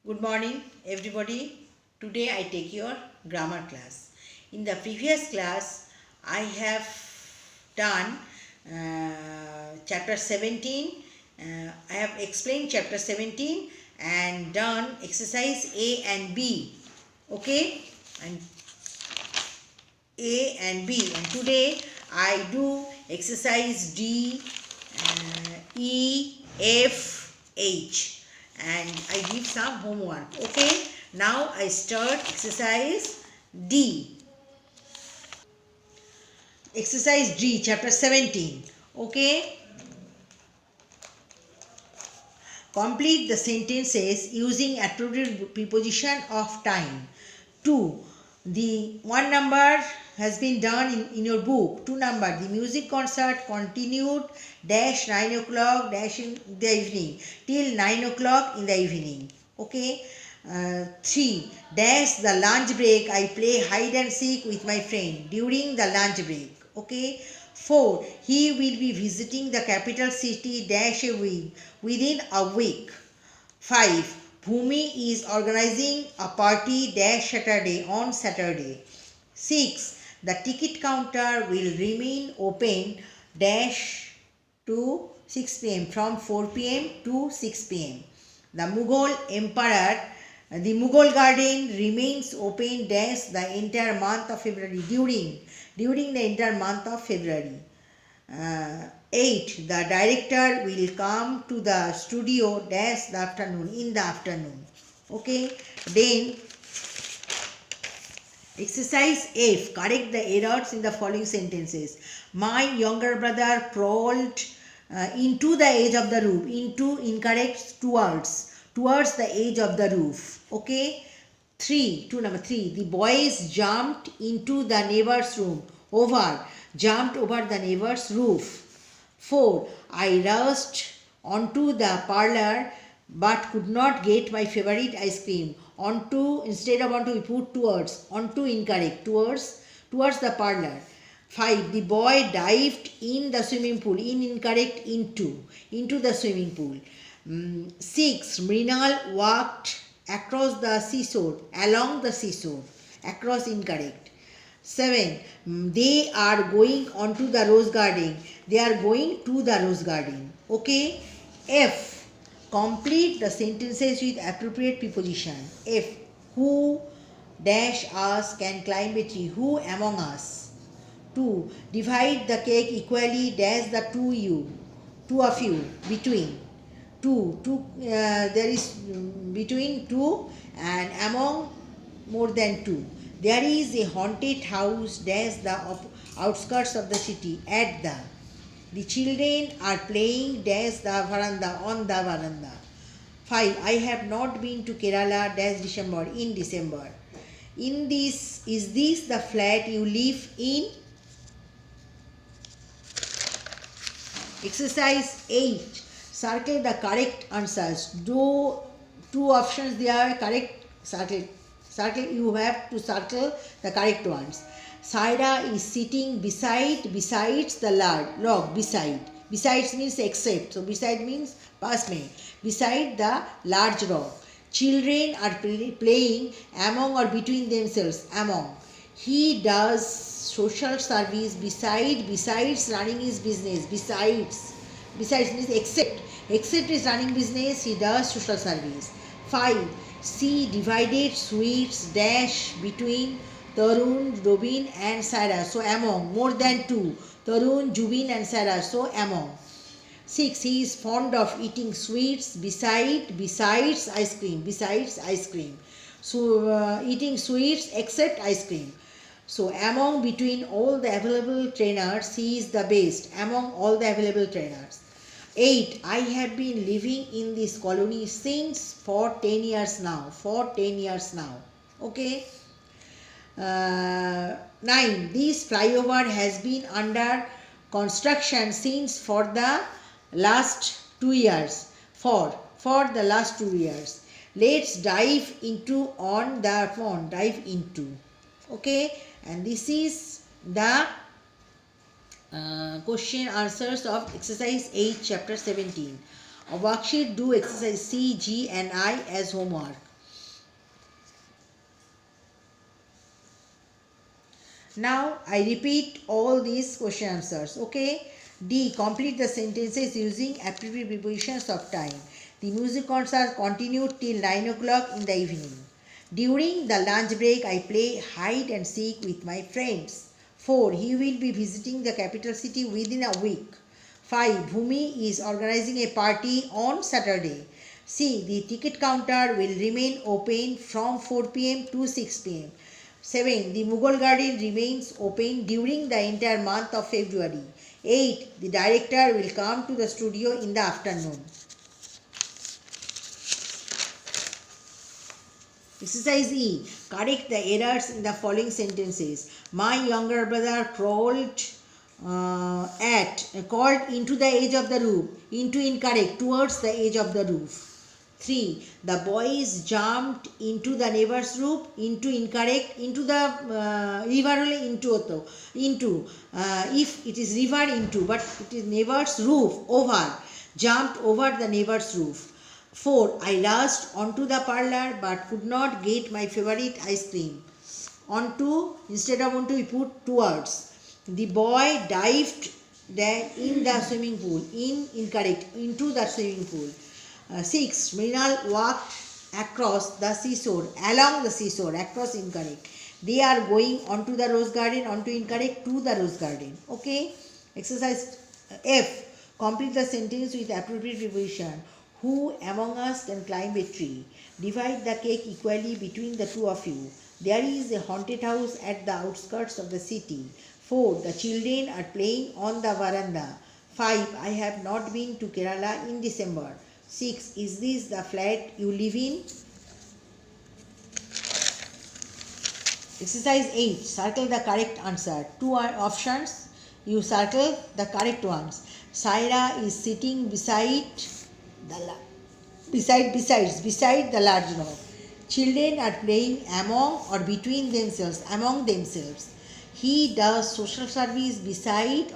Good morning, everybody. Today I take your grammar class. In the previous class, I have done chapter 17. I have explained chapter 17 and done exercise A and B. Okay? And A and B. And today I do exercise D, E, F, H, and I give some homework. Okay, now I start exercise D. Exercise D, chapter 17. Okay, complete the sentences using attributed preposition of time. 2. The one number has been done in your book. 2 number, the music concert continued dash 9 o'clock dash in the evening till 9 o'clock in the evening. Okay. 3. Dash the lunch break, I play hide and seek with my friend during the lunch break. Okay. 4. He will be visiting the capital city dash a week within a week. 5. Bhumi is organizing a party dash Saturday on Saturday. 6. The ticket counter will remain open dash to 6 pm from 4 pm to 6 pm. The Mughal garden remains open dash the entire month of February during the entire month of February. 8. The director will come to the studio dash the afternoon in the afternoon. Okay. Then exercise F. Correct the errors in the following sentences. My younger brother crawled into the edge of the roof. Into incorrect towards the edge of the roof. Okay. 2 number 3. The boys jumped into the neighbor's room. Jumped over the neighbor's roof. 4. I rushed onto the parlor but could not get my favorite ice cream. Onto, instead of onto, we put towards. Onto incorrect. Towards the parlor. 5. The boy dived in the swimming pool. In incorrect. Into the swimming pool. 6. Mrinal walked across the seashore. Along the seashore. Across incorrect. 7. They are going onto the rose garden. They are going to the rose garden. Okay. F. Complete the sentences with appropriate preposition. F. Who dash us can climb a tree. Who among us. 2. Divide the cake equally dash the two of you between. 2. There is between 2 and among more than 2. There is a haunted house dash the outskirts of the city at the children are playing dash the veranda on the veranda. 5. I have not been to Kerala dash December in December. Is this the flat you live in? Exercise 8. Circle the correct answers. Do 2 options there correct. Circle, you have to circle the correct ones. Saira is sitting besides the log. Besides means except. So beside means past me. Beside the large rock. Children are playing among or between themselves. Among. He does social service besides running his business. Besides means except is running business, he does social service. 5. C. Divided sweets dash between Tarun, Robin and Sarah. So among. More than 2. Tarun, Jubin and Sarah. So among. 6. He is fond of eating sweets besides ice cream. So eating sweets except ice cream. So among between all the available trainers, he is the best among all the available trainers. 8. I have been living in this colony since for 10 years now. Okay. 9. This flyover has been under construction since for the last 2 years. For the last 2 years. Let's dive into on the phone. Dive into. Okay. And this is the question answers of exercise 8 chapter 17. A worksheet, do exercise C, G and I as homework. Now I repeat all these question answers. Okay. D. Complete the sentences using appropriate prepositions of time. The music concert continued till 9 o'clock in the evening. During the lunch break, I play hide and seek with my friends. 4. He will be visiting the capital city within a week. 5. Bhumi is organizing a party on Saturday. C. The ticket counter will remain open from 4 p.m. to 6 p.m. 7. The Mughal garden remains open during the entire month of February. 8. The director will come to the studio in the afternoon. Exercise E. Correct the errors in the following sentences. My younger brother crawled into the edge of the roof. Into incorrect. Towards the edge of the roof. 3. The boys jumped into the neighbor's roof. Into incorrect. Into the river only into. If it is river into, but it is neighbor's roof. Over. Jumped over the neighbor's roof. 4. I rushed onto the parlor but could not get my favorite ice cream. Onto, instead of onto, we put towards. The boy dived in the swimming pool. Incorrect. Into the swimming pool. 6. Mrinal walked across the seashore. Along the seashore. Across, incorrect. They are going onto the rose garden. Onto, incorrect. To the rose garden. Okay. Exercise F. Complete the sentence with appropriate preposition. Who among us can climb a tree? Divide the cake equally between the two of you. There is a haunted house at the outskirts of the city. 4. The children are playing on the veranda. 5. I have not been to Kerala in December. 6. Is this the flat you live in? Exercise 8. Circle the correct answer. 2 options. You circle the correct ones. Saira is sitting beside the large rock. Children are playing among or between themselves, among themselves. He does social service besides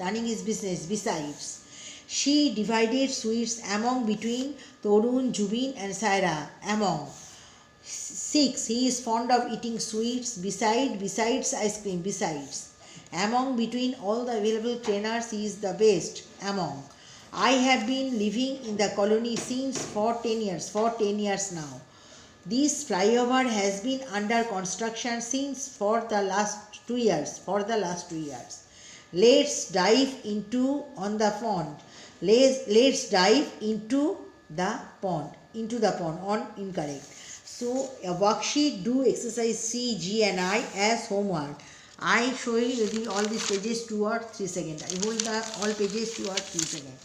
running his business, besides. She divided sweets between Torun, Jubin and Saira, among. 6. He is fond of eating sweets besides ice cream, besides. Among, between all the available trainers, he is the best, among. I have been living in the colony since for 10 years now. This flyover has been under construction since for the last 2 years. Let's dive into the pond. Let's dive into the pond. On, incorrect. So a worksheet, do exercise C, G and I as homework. I show you all these pages 2 or 3 seconds. I hold the all pages 2 or 3 seconds.